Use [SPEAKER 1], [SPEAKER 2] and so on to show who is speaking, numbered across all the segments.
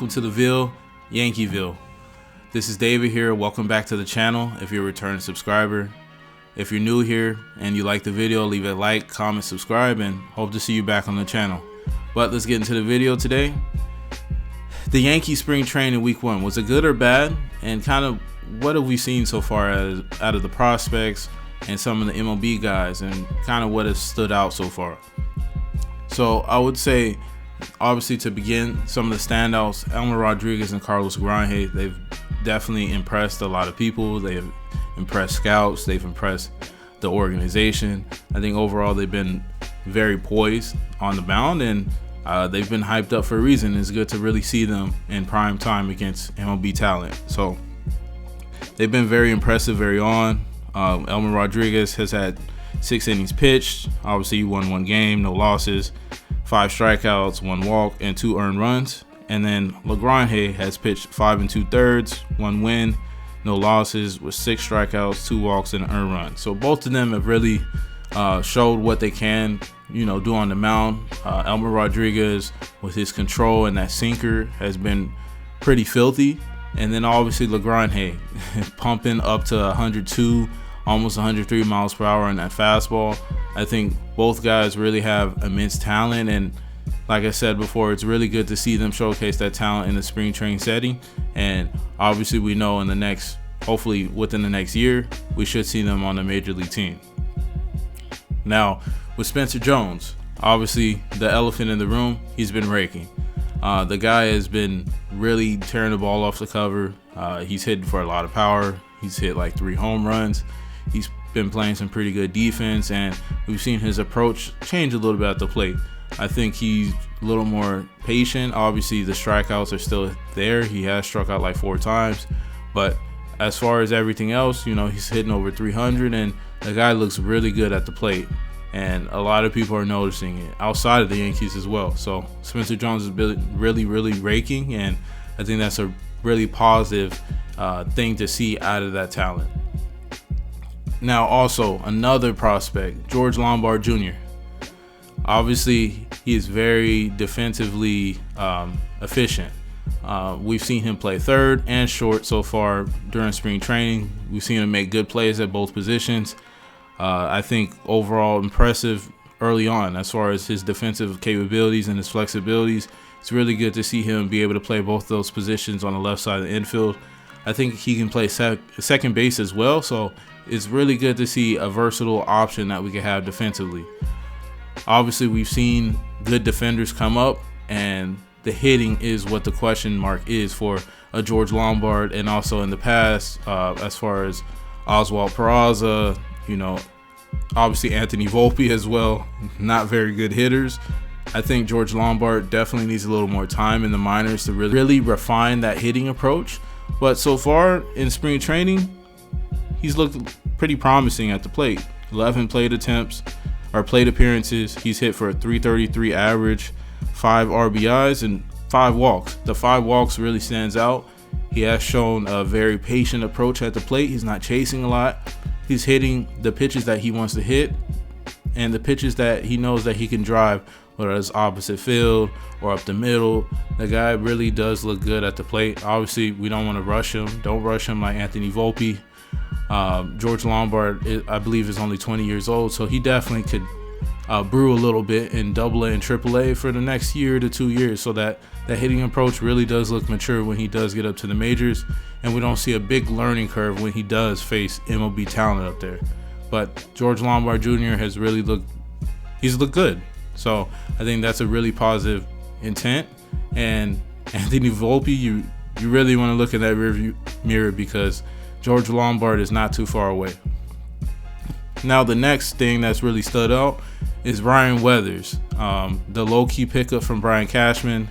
[SPEAKER 1] welcome to the Ville, Yankeeville. This is David here. Welcome back to the channel if you're a returning subscriber. If you're new here and you like the video, leave a like, comment, subscribe, and hope to see you back on the channel. But let's get into the video today. The Yankees spring training week 1, was it good or bad? And kind of what have we seen so far out of the prospects and some of the MLB guys, and kind of what has stood out so far? So I would say, obviously, to begin, some of the standouts, Elmerrodriguez and carloslagrange, they've definitely impressed a lot of people. They have impressed scouts. They've impressed the organization. I think overall they've been very poised on the mound, and they've been hyped up for a reason. It's good to really see them in prime time against MLB talent. So they've been very impressive very on. Elmerrodriguez has had 6 innings pitched. Obviously, he won 1 game, no losses, 5 strikeouts, 1 walk, and 2 earned runs. And then Lagrange has pitched 5 2/3, 1 win, no losses, with 6 strikeouts, 2 walks, and an earned run. So both of them have really showed what they can, do on the mound. Elmerrodriguez, with his control and that sinker, has been pretty filthy. And then obviously Lagrange pumping up to 102, almost 103 miles per hour in that fastball. I think both guys really have immense talent, and like I said before, it's really good to see them showcase that talent in the spring training setting. And obviously we know hopefully within the next year, we should see them on a major league team. Now with Spencer Jones, obviously the elephant in the room, he's been raking. The guy has been really tearing the ball off the cover. He's hitting for a lot of power. He's hit like 3 home runs. He's been playing some pretty good defense, and we've seen his approach change a little bit at the plate. I think he's a little more patient. Obviously the strikeouts are still there. He has struck out like 4 times, but as far as everything else, he's hitting over 300, and the guy looks really good at the plate, and a lot of people are noticing it outside of the Yankees as well. So Spencer Jones is really raking, and I think that's a really positive thing to see out of that talent. Now also another prospect, George Lombard Jr. Obviously he is very defensively efficient. We've seen him play third and short so far during spring training. We've seen him make good plays at both positions. I think overall impressive early on as far as his defensive capabilities and his flexibilities. It's really good to see him be able to play both those positions on the left side of the infield. I think he can play second base as well, so it's really good to see a versatile option that we can have defensively. Obviously, we've seen good defenders come up, and the hitting is what the question mark is for a George Lombard, and also in the past, as far as Oswald Peraza, obviously Anthony Volpe as well, not very good hitters. I think George Lombard definitely needs a little more time in the minors to really refine that hitting approach. But so far in spring training, he's looked pretty promising at the plate. 11 plate appearances. He's hit for a .333 average, 5 RBIs, and 5 walks. The 5 walks really stands out. He has shown a very patient approach at the plate. He's not chasing a lot. He's hitting the pitches that he wants to hit, and the pitches that he knows that he can drive, whether it's opposite field or up the middle. The guy really does look good at the plate. Obviously, we don't want to rush him. Don't rush him like Anthony Volpe. George Lombard, I believe, is only 20 years old, so he definitely could brew a little bit in AA and AAA for the next year to 2 years, so that hitting approach really does look mature when he does get up to the majors, and we don't see a big learning curve when he does face MLB talent up there. But George Lombard Jr. has really looked good. So I think that's a really positive intent. And Anthony Volpe, you really want to look in that rearview mirror, because George Lombard is not too far away. Now the next thing that's really stood out is Ryan Weathers, the low-key pickup from Brian Cashman.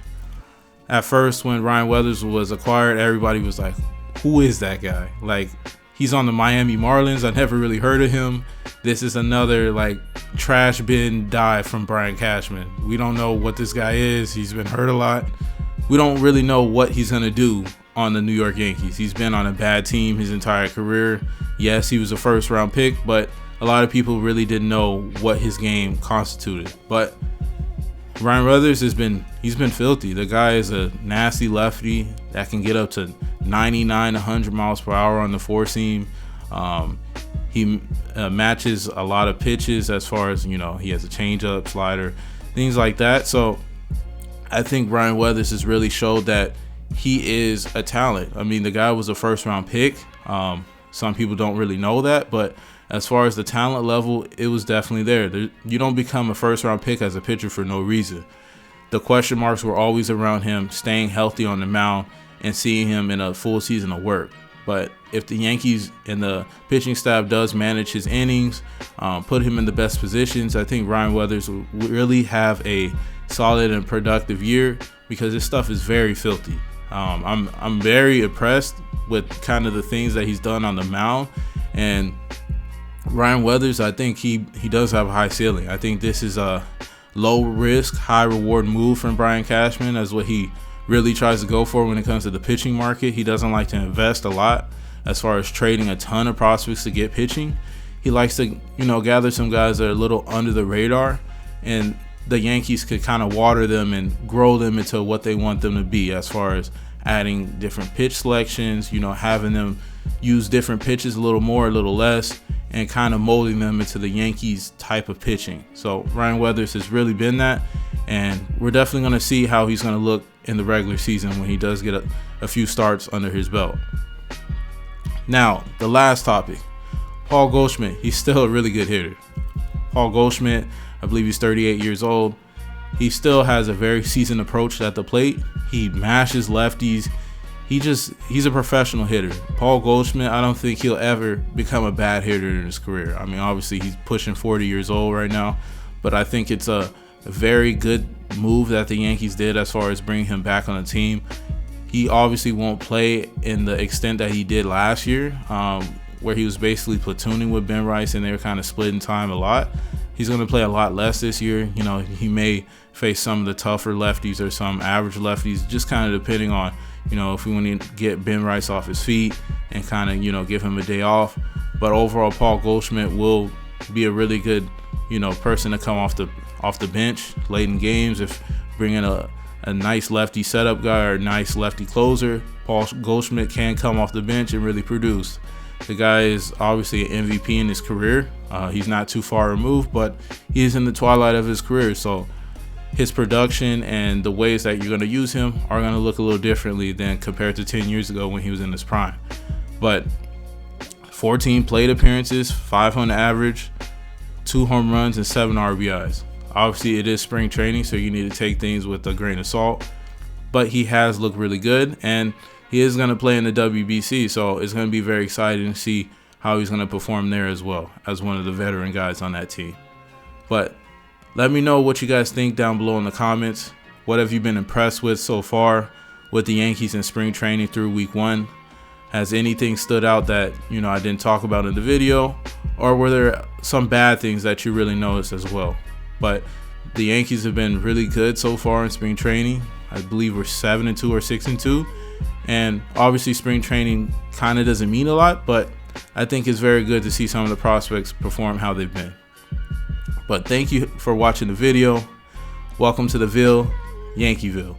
[SPEAKER 1] At first, when Ryan Weathers was acquired, everybody was like, who is that guy? Like, he's on the Miami Marlins. I never really heard of him. This is another trash bin dive from Brian Cashman. We don't know what this guy is. He's been hurt a lot. We don't really know what he's going to do on the New York Yankees. He's been on a bad team his entire career. Yes, he was a first-round pick, but a lot of people really didn't know what his game constituted. But Ryan Weathers he's been filthy. The guy is a nasty lefty that can get up to 99, 100 miles per hour on the four seam. He matches a lot of pitches as far as, he has a changeup, slider, things like that. So I think Ryan Weathers has really showed that he is a talent. I mean, the guy was a first round pick. Some people don't really know that, but as far as the talent level, it was definitely there. You don't become a first round pick as a pitcher for no reason. The question marks were always around him staying healthy on the mound and seeing him in a full season of work. But if the Yankees and the pitching staff does manage his innings, put him in the best positions, I think Ryan Weathers will really have a solid and productive year, because this stuff is very filthy. I'm very impressed with kind of the things that he's done on the mound, and Ryan Weathers, I think he does have a high ceiling. I think this is a low risk, high reward move from Brian Cashman, as what he really tries to go for when it comes to the pitching market. He doesn't like to invest a lot as far as trading a ton of prospects to get pitching. He likes to, gather some guys that are a little under the radar, and the Yankees could kind of water them and grow them into what they want them to be, as far as adding different pitch selections, having them use different pitches a little more, a little less, and kind of molding them into the Yankees type of pitching. So Ryan Weathers has really been that, and we're definitely going to see how he's going to look in the regular season when he does get a few starts under his belt. Now, the last topic, Paul Goldschmidt. He's still a really good hitter. Paul Goldschmidt, I believe he's 38 years old. He still has a very seasoned approach at the plate. He mashes lefties. He's a professional hitter. Paul Goldschmidt, I don't think he'll ever become a bad hitter in his career. I mean, obviously he's pushing 40 years old right now, but I think it's a very good move that the Yankees did as far as bringing him back on the team. He obviously won't play in the extent that he did last year, where he was basically platooning with Ben Rice and they were kind of splitting time a lot. He's going to play a lot less this year. He may face some of the tougher lefties or some average lefties, just kind of depending on, if we want to get Ben Rice off his feet and kind of, give him a day off. But overall, Paul Goldschmidt will be a really good, person to come off the bench late in games. If bringing a nice lefty setup guy or a nice lefty closer, Paul Goldschmidt can come off the bench and really produce. The guy is obviously an MVP in his career. He's not too far removed, but he is in the twilight of his career. So his production and the ways that you're going to use him are going to look a little differently than compared to 10 years ago when he was in his prime. But 14 plate appearances, 500 average, 2 home runs, and 7 RBIs. Obviously, it is spring training, so you need to take things with a grain of salt. But he has looked really good, and he is going to play in the WBC, so it's going to be very exciting to see how he's going to perform there as well, as one of the veteran guys on that team. But let me know what you guys think down below in the comments. What have you been impressed with so far with the Yankees in spring training through week 1? Has anything stood out that, I didn't talk about in the video? Or were there some bad things that you really noticed as well? But the Yankees have been really good so far in spring training. I believe we're 7-2 or 6-2. And obviously spring training kind of doesn't mean a lot, but I think it's very good to see some of the prospects perform how they've been. But thank you for watching the video. Welcome to the Ville, Yankeeville.